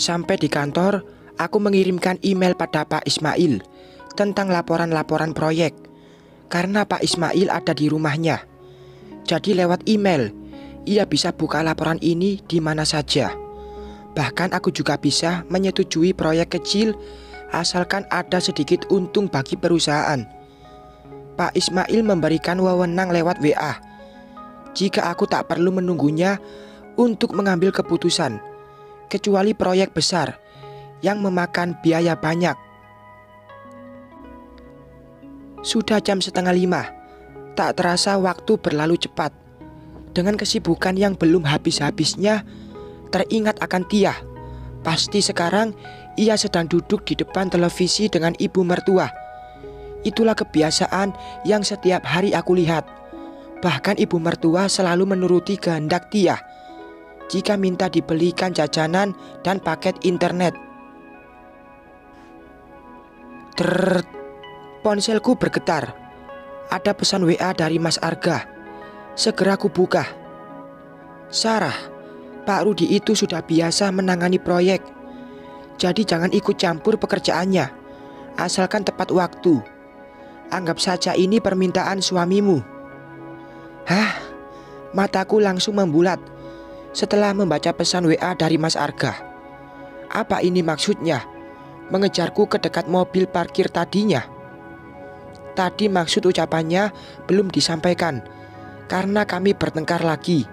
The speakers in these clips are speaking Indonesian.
Sampai di kantor, aku mengirimkan email pada Pak Ismail tentang laporan-laporan proyek. Karena Pak Ismail ada di rumahnya, jadi lewat email ia bisa buka laporan ini di mana saja. Bahkan aku juga bisa menyetujui proyek kecil asalkan ada sedikit untung bagi perusahaan. Pak Ismail memberikan wewenang lewat WA jika aku tak perlu menunggunya untuk mengambil keputusan, kecuali proyek besar yang memakan biaya banyak. Sudah jam 4:30, tak terasa waktu berlalu cepat. Dengan kesibukan yang belum habis-habisnya, teringat akan Tia. Pasti sekarang ia sedang duduk di depan televisi dengan ibu mertua. Itulah kebiasaan yang setiap hari aku lihat. Bahkan ibu mertua selalu menuruti kehendak Tia jika minta dibelikan jajanan dan paket internet. Ponselku bergetar. Ada pesan WA dari Mas Arga. Segera ku buka. Sarah, Pak Rudi itu sudah biasa menangani proyek, jadi jangan ikut campur pekerjaannya, asalkan tepat waktu. Anggap saja ini permintaan suamimu. Hah? Mataku langsung membulat setelah membaca pesan WA dari Mas Arga. Apa ini maksudnya? Mengejarku ke dekat mobil parkir tadinya. Tadi maksud ucapannya belum disampaikan karena kami bertengkar lagi.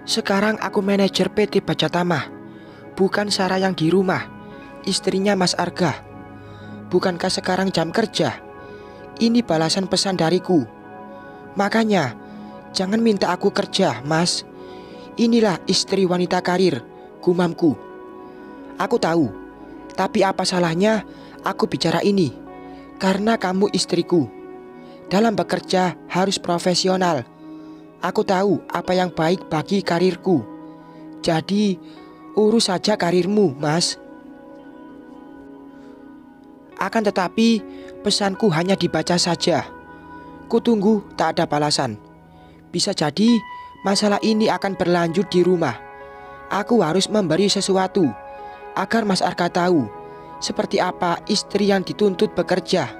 Sekarang aku manajer PT Bacatama, bukan Sarah yang di rumah, istrinya Mas Arga. Bukankah sekarang jam kerja? Ini balasan pesan dariku. Makanya jangan minta aku kerja, Mas. Inilah istri wanita karir, gumamku. Aku tahu, tapi apa salahnya aku bicara ini? Karena kamu istriku. Dalam bekerja harus profesional. Aku tahu apa yang baik bagi karirku. Jadi urus saja karirmu, Mas. Akan tetapi pesanku hanya dibaca saja. Kutunggu tak ada balasan. Bisa jadi masalah ini akan berlanjut di rumah. Aku harus memberi sesuatu agar Mas Arga tahu seperti apa istri yang dituntut bekerja.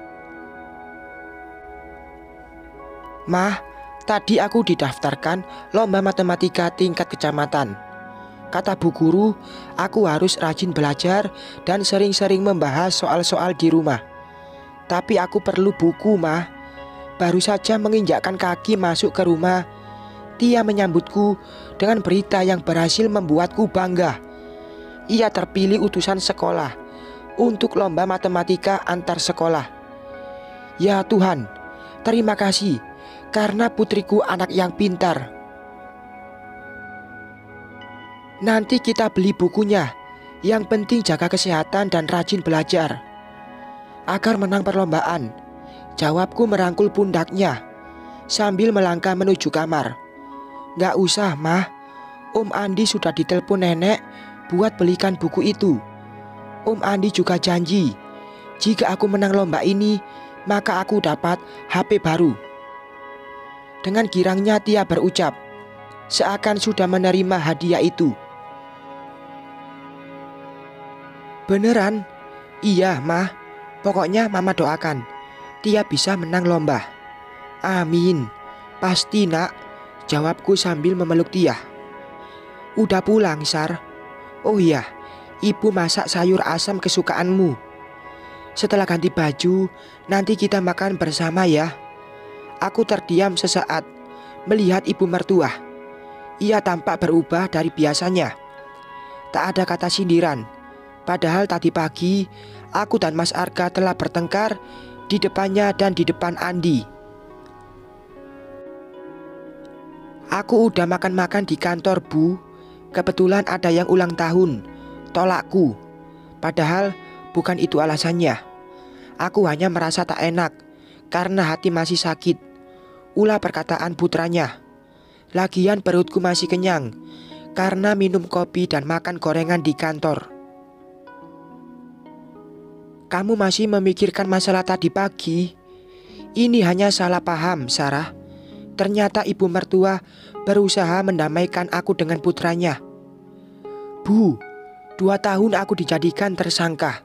Mah, tadi aku didaftarkan lomba matematika tingkat kecamatan. Kata bu guru, aku harus rajin belajar dan sering-sering membahas soal-soal di rumah. Tapi aku perlu buku, Mah. Baru saja menginjakkan kaki masuk ke rumah, Tia menyambutku dengan berita yang berhasil membuatku bangga. Ia terpilih utusan sekolah untuk lomba matematika antar sekolah. Ya Tuhan, terima kasih karena putriku anak yang pintar. Nanti kita beli bukunya. Yang penting jaga kesehatan dan rajin belajar agar menang perlombaan. Jawabku merangkul pundaknya sambil melangkah menuju kamar. Gak usah, Mah. Om Andi sudah ditelepon nenek buat belikan buku itu. Om Andi juga janji jika aku menang lomba ini, maka aku dapat HP baru. Dengan girangnya Tia berucap, seakan sudah menerima hadiah itu. Beneran? Iya, Mah. Pokoknya Mama doakan Tia bisa menang lomba. Amin. Pasti, Nak. Jawabku sambil memeluk Tia. Udah pulang, Sar? Oh iya, Ibu masak sayur asam kesukaanmu. Setelah ganti baju, nanti kita makan bersama ya. Aku terdiam sesaat melihat ibu mertua. Ia tampak berubah dari biasanya. Tak ada kata sindiran. Padahal tadi pagi aku dan Mas Arga telah bertengkar di depannya dan di depan Andi. Aku udah makan-makan di kantor, Bu. Kebetulan ada yang ulang tahun. Tolakku. Padahal bukan itu alasannya. Aku hanya merasa tak enak karena hati masih sakit. Ulah perkataan putranya. Lagian perutku masih kenyang karena minum kopi dan makan gorengan di kantor. Kamu masih memikirkan masalah tadi pagi? Ini hanya salah paham, Sarah. Ternyata ibu mertua berusaha mendamaikan aku dengan putranya. Ibu, 2 tahun aku dijadikan tersangka.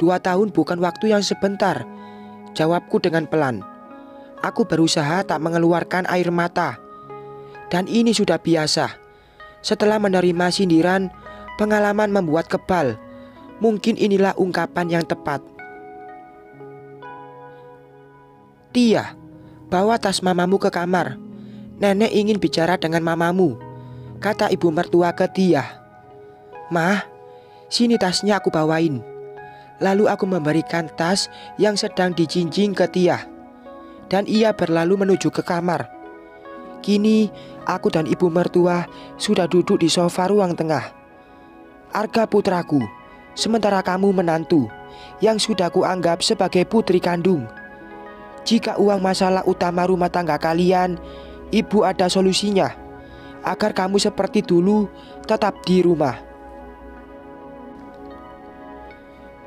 2 tahun bukan waktu yang sebentar, jawabku dengan pelan. Aku berusaha tak mengeluarkan air mata. Dan ini sudah biasa. Setelah menerima sindiran, pengalaman membuat kebal. Mungkin inilah ungkapan yang tepat. Tia, bawa tas mamamu ke kamar. Nenek ingin bicara dengan mamamu, kata ibu mertua ke Tia. Mah, sini tasnya aku bawain. Lalu aku memberikan tas yang sedang dijinjing ke Tia. Dan ia berlalu menuju ke kamar. Kini aku dan ibu mertua sudah duduk di sofa ruang tengah. Arga putraku, sementara kamu menantu yang sudah kuanggap sebagai putri kandung. Jika uang masalah utama rumah tangga kalian, ibu ada solusinya agar kamu seperti dulu tetap di rumah.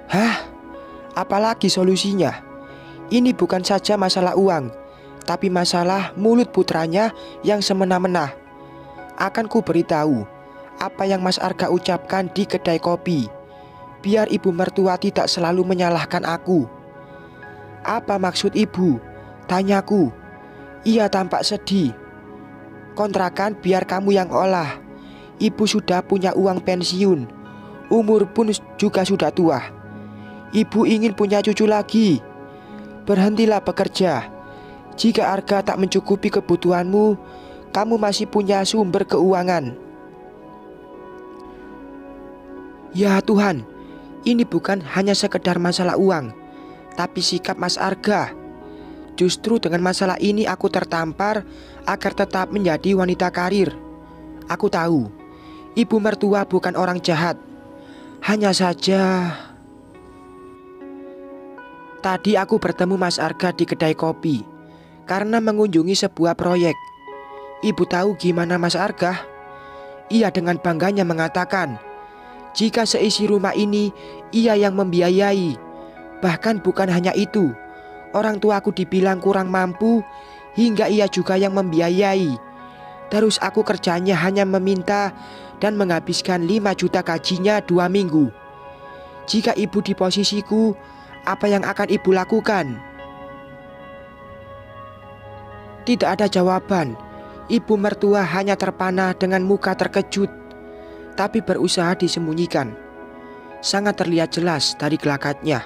Hah? Apalagi solusinya? Ini bukan saja masalah uang, tapi masalah mulut putranya yang semena-mena. Akan ku beritahu apa yang Mas Arga ucapkan di kedai kopi, biar ibu mertua tidak selalu menyalahkan aku. Apa maksud ibu? Tanyaku. Ia tampak sedih. Kontrakan biar kamu yang olah. Ibu sudah punya uang pensiun. Umur pun juga sudah tua. Ibu ingin punya cucu lagi. Berhentilah bekerja. Jika Arga tak mencukupi kebutuhanmu, kamu masih punya sumber keuangan. Ya Tuhan, ini bukan hanya sekedar masalah uang, tapi sikap Mas Arga. Justru dengan masalah ini aku tertampar agar tetap menjadi wanita karir. Aku tahu, ibu mertua bukan orang jahat. Hanya saja tadi aku bertemu Mas Arga di kedai kopi karena mengunjungi sebuah proyek. Ibu tahu gimana Mas Arga? Ia dengan bangganya mengatakan, jika seisi rumah ini ia yang membiayai. Bahkan bukan hanya itu, orang tuaku dibilang kurang mampu hingga ia juga yang membiayai. Terus aku kerjanya hanya meminta dan menghabiskan 5 juta gajinya 2 minggu. Jika ibu di posisiku, apa yang akan ibu lakukan? Tidak ada jawaban. Ibu mertua hanya terpana dengan muka terkejut, tapi berusaha disembunyikan. Sangat terlihat jelas dari gelakatnya,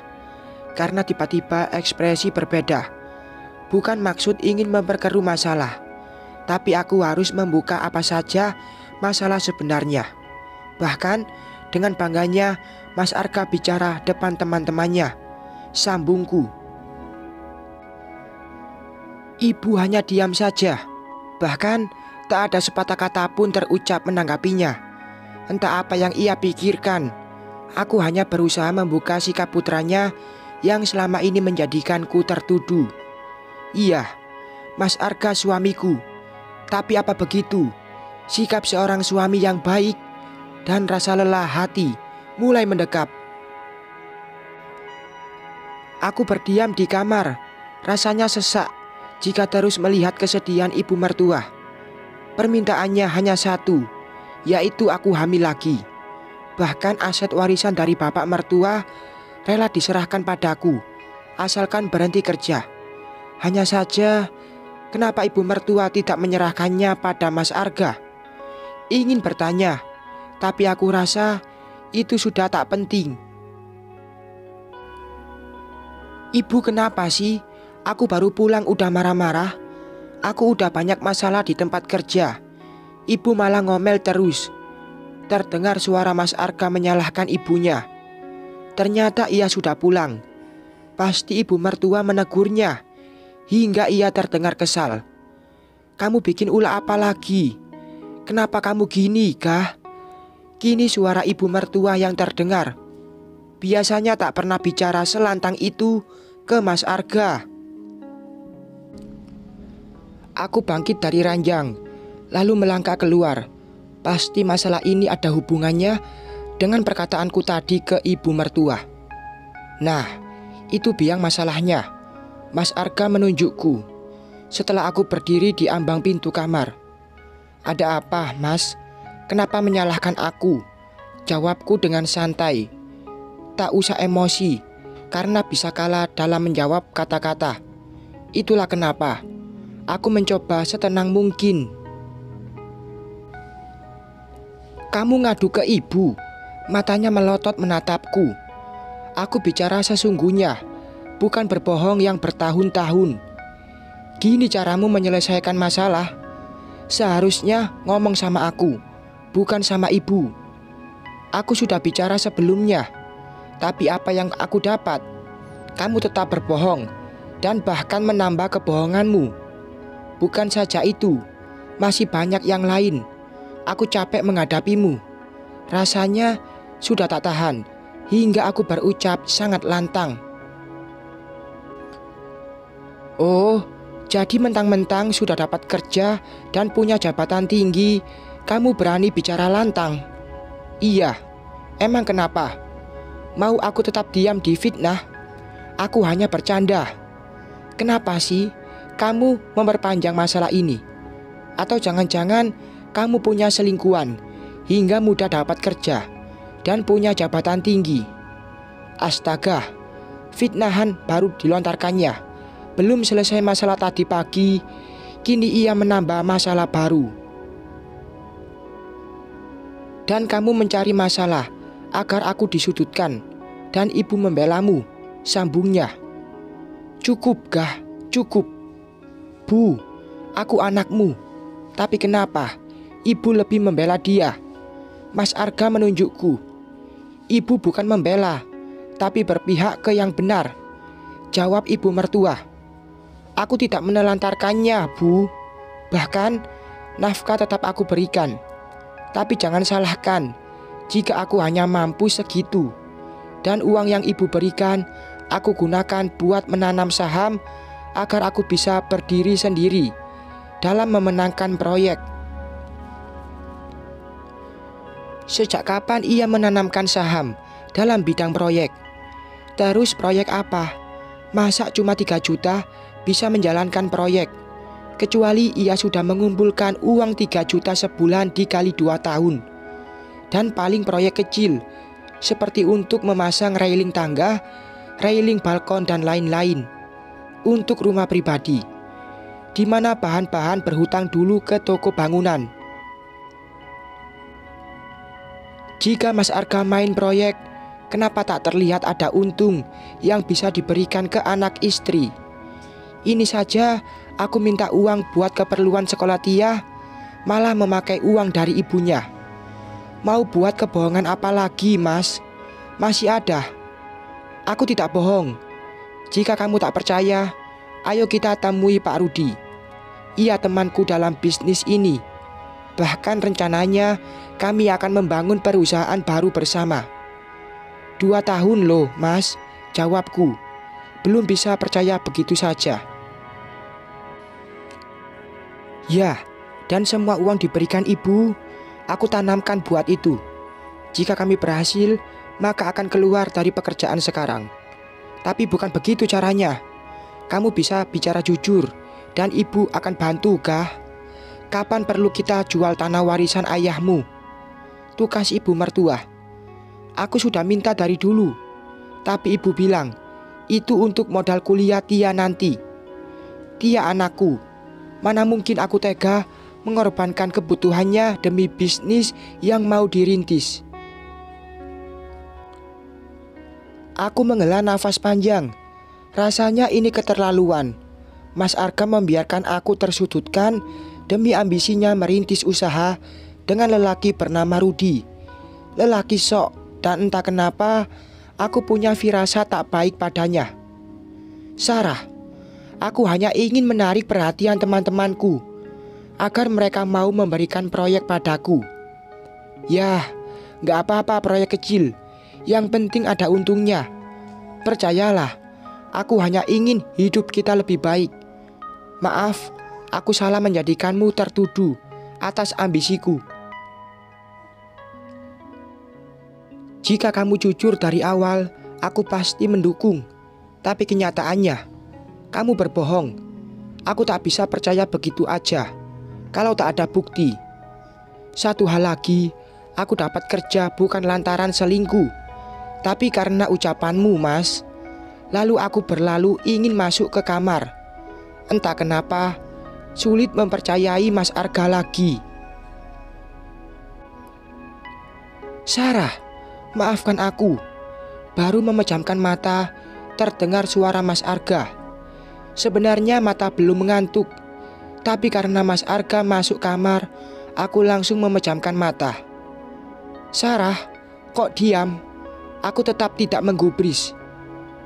karena tiba-tiba ekspresi berbeda. Bukan maksud ingin memperkeruh masalah, tapi aku harus membuka apa saja masalah sebenarnya. Bahkan dengan bangganya Mas Arga bicara depan teman-temannya. Sambungku. Ibu hanya diam saja. Bahkan tak ada sepatah kata pun terucap menanggapinya. Entah apa yang ia pikirkan. Aku hanya berusaha membuka sikap putranya yang selama ini menjadikanku tertuduh. Iya, Mas Arga suamiku. Tapi apa begitu? Sikap seorang suami yang baik dan rasa lelah hati mulai mendekap. Aku berdiam di kamar. Rasanya sesak jika terus melihat kesedihan ibu mertua. Permintaannya hanya satu, yaitu aku hamil lagi. Bahkan aset warisan dari bapak mertua rela diserahkan padaku, asalkan berhenti kerja. Hanya saja, kenapa ibu mertua tidak menyerahkannya pada Mas Arga? Ingin bertanya, tapi aku rasa itu sudah tak penting. Ibu kenapa sih? Aku baru pulang udah marah-marah. Aku udah banyak masalah di tempat kerja. Ibu malah ngomel terus. Terdengar suara Mas Arga menyalahkan ibunya. Ternyata ia sudah pulang. Pasti ibu mertua menegurnya hingga ia terdengar kesal. Kamu bikin ulah apa lagi? Kenapa kamu gini, Kah? Kini suara ibu mertua yang terdengar. Biasanya tak pernah bicara selantang itu ke Mas Arga. Aku bangkit dari ranjang, lalu melangkah keluar. Pasti masalah ini ada hubungannya dengan perkataanku tadi ke ibu mertua. Nah, itu biang masalahnya. Mas Arga menunjukku setelah aku berdiri di ambang pintu kamar. Ada apa, Mas? Kenapa menyalahkan aku? Jawabku dengan santai. Tak usah emosi, karena bisa kalah dalam menjawab kata-kata. Itulah kenapa aku mencoba setenang mungkin. Kamu ngadu ke ibu? Matanya melotot menatapku. Aku bicara sesungguhnya, bukan berbohong yang bertahun-tahun. Gini caramu menyelesaikan masalah? Seharusnya ngomong sama aku, bukan sama ibu. Aku sudah bicara sebelumnya, tapi apa yang aku dapat? Kamu tetap berbohong dan bahkan menambah kebohonganmu. Bukan saja itu, masih banyak yang lain. Aku capek menghadapimu. Rasanya sudah tak tahan hingga aku berucap sangat lantang. Oh, jadi mentang-mentang sudah dapat kerja dan punya jabatan tinggi, kamu berani bicara lantang? Iya, emang kenapa? Mau aku tetap diam di fitnah? Aku hanya bercanda. Kenapa sih kamu memperpanjang masalah ini? Atau jangan-jangan kamu punya selingkuhan hingga mudah dapat kerja dan punya jabatan tinggi? Astaga, fitnahan baru dilontarkannya. Belum selesai masalah tadi pagi, kini ia menambah masalah baru. Dan kamu mencari masalah agar aku disudutkan dan ibu membelamu, sambungnya. Cukup gah, cukup. Bu, aku anakmu. Tapi kenapa ibu lebih membela dia? Mas Arga menunjukku. Ibu bukan membela, tapi berpihak ke yang benar. Jawab ibu mertua. Aku tidak menelantarkannya, Bu. Bahkan nafkah tetap aku berikan. Tapi jangan salahkan jika aku hanya mampu segitu. Dan uang yang ibu berikan aku gunakan buat menanam saham agar aku bisa berdiri sendiri dalam memenangkan proyek. Sejak kapan ia menanamkan saham dalam bidang proyek? Terus proyek apa? Masa cuma 3 juta bisa menjalankan proyek? Kecuali ia sudah mengumpulkan uang 3 juta sebulan dikali 2 tahun. Dan paling proyek kecil, seperti untuk memasang railing tangga, railing balkon dan lain-lain. Untuk rumah pribadi, di mana bahan-bahan berhutang dulu ke toko bangunan. Jika Mas Arga main proyek, kenapa tak terlihat ada untung yang bisa diberikan ke anak istri? Ini saja aku minta uang buat keperluan sekolah Tia, malah memakai uang dari ibunya. Mau buat kebohongan apa lagi, Mas? Masih ada. Aku tidak bohong. Jika kamu tak percaya, ayo kita temui Pak Rudi. Ia temanku dalam bisnis ini. Bahkan rencananya kami akan membangun perusahaan baru bersama. 2 tahun loh, Mas, jawabku. Belum bisa percaya begitu saja. Ya, dan semua uang diberikan ibu, aku tanamkan buat itu. Jika kami berhasil, maka akan keluar dari pekerjaan sekarang. Tapi bukan begitu caranya. Kamu bisa bicara jujur, dan ibu akan bantu kah? Kapan perlu kita jual tanah warisan ayahmu? Tugas ibu mertua. Aku sudah minta dari dulu, tapi ibu bilang, itu untuk modal kuliah Tia nanti. Tia anakku, mana mungkin aku tega mengorbankan kebutuhannya demi bisnis yang mau dirintis. Aku menghela nafas panjang. Rasanya ini keterlaluan. Mas Arga membiarkan aku tersudutkan demi ambisinya merintis usaha dengan lelaki bernama Rudi. Lelaki sok, dan entah kenapa aku punya firasat tak baik padanya. Sarah, aku hanya ingin menarik perhatian teman-temanku agar mereka mau memberikan proyek padaku. Yah, gak apa-apa proyek kecil, yang penting ada untungnya. Percayalah, aku hanya ingin hidup kita lebih baik. Maaf, aku salah menjadikanmu tertuduh atas ambisiku. Jika kamu jujur dari awal, aku pasti mendukung. Tapi kenyataannya, kamu berbohong. Aku tak bisa percaya begitu aja kalau tak ada bukti. Satu hal lagi, Aku dapat kerja bukan lantaran selingkuh, tapi karena ucapanmu, Mas. Lalu aku berlalu ingin masuk ke kamar. Entah kenapa, sulit mempercayai Mas Arga lagi. Sarah, maafkan aku. Baru memejamkan mata, terdengar suara Mas Arga. Sebenarnya mata belum mengantuk, tapi karena Mas Arga masuk kamar, aku langsung memejamkan mata. Sarah, kok diam? Aku tetap tidak menggubris.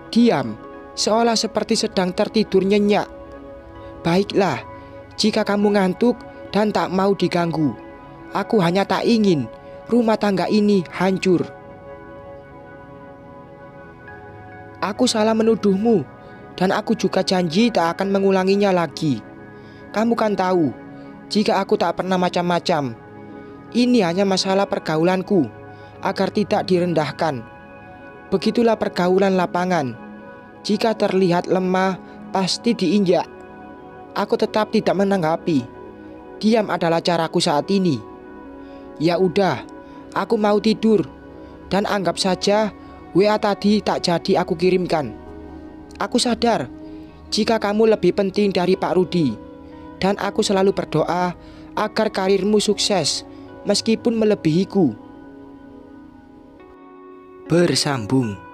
Diam, seolah seperti sedang tertidur nyenyak. Baiklah, jika kamu ngantuk dan tak mau diganggu. Aku hanya tak ingin rumah tangga ini hancur. Aku salah menuduhmu, dan aku juga janji tak akan mengulanginya lagi. Kamu kan tahu, jika aku tak pernah macam-macam. Ini hanya masalah pergaulanku, agar tidak direndahkan. Begitulah pergaulan lapangan. Jika terlihat lemah, pasti diinjak. Aku tetap tidak menanggapi. Diam adalah caraku saat ini. Ya udah, aku mau tidur. Dan anggap saja WA tadi tak jadi aku kirimkan. Aku sadar jika kamu lebih penting dari Pak Rudi. Dan aku selalu berdoa agar karirmu sukses meskipun melebihiku. Bersambung.